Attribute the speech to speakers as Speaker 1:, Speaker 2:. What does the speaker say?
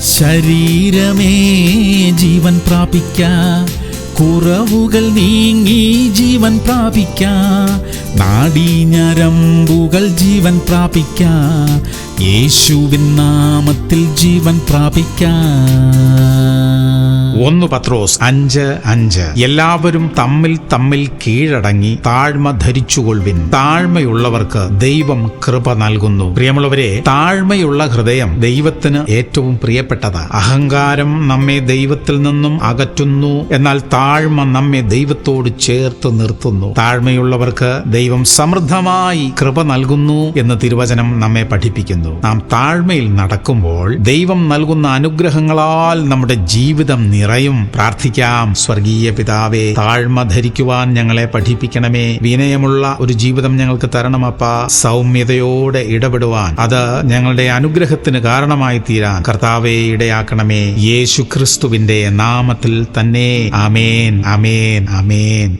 Speaker 1: ശരീരമേ ജീവൻ പ്രാപിക്കാം, കുറവുകൾ നീങ്ങി ജീവൻ പ്രാപിക്കാം, നാഡീഞരമ്പുകൾ ജീവൻ പ്രാപിക്കാം, യേശുവിൻ നാമത്തിൽ ജീവൻ പ്രാപിക്കാം.
Speaker 2: 1 പത്രോസ് 5:5 എല്ലാവരും തമ്മിൽ കീഴടങ്ങി താഴ്മ ധരിച്ചുകൊള്ളുവിൻ. താഴ്മയുള്ളവർക്ക് ദൈവം കൃപ നൽകുന്നു. പ്രിയമുള്ളവരെ, താഴ്മയുള്ള ഹൃദയം ദൈവത്തിന് ഏറ്റവും പ്രിയപ്പെട്ടതാണ്. അഹങ്കാരം നമ്മെ ദൈവത്തിൽ നിന്നും അകറ്റുന്നു, എന്നാൽ താഴ്മ നമ്മെ ദൈവത്തോട് ചേർത്ത് നിർത്തുന്നു. താഴ്മയുള്ളവർക്ക് ദൈവം സമൃദ്ധമായി കൃപ നൽകുന്നു എന്ന് തിരുവചനം നമ്മെ പഠിപ്പിക്കുന്നു. നാം താഴ്മയിൽ നടക്കുമ്പോൾ ദൈവം നൽകുന്ന അനുഗ്രഹങ്ങളാൽ നമ്മുടെ ജീവിതം നിറയും. പ്രാർത്ഥിക്കാം. സ്വർഗീയ പിതാവേ, താഴ്മ ധരിക്കുവാൻ ഞങ്ങളെ പഠിപ്പിക്കണമേ. വിനയമുള്ള ഒരു ജീവിതം ഞങ്ങൾക്ക് തരണമപ്പാ. സൗമ്യതയോടെ ഇടപെടുവാൻ, അത് ഞങ്ങളുടെ അനുഗ്രഹത്തിന് കാരണമായി തീരാൻ കർത്താവേ ഇടയാക്കണമേ. യേശു ക്രിസ്തുവിന്റെ നാമത്തിൽ തന്നെ. ആമേൻ, ആമേൻ, ആമേൻ.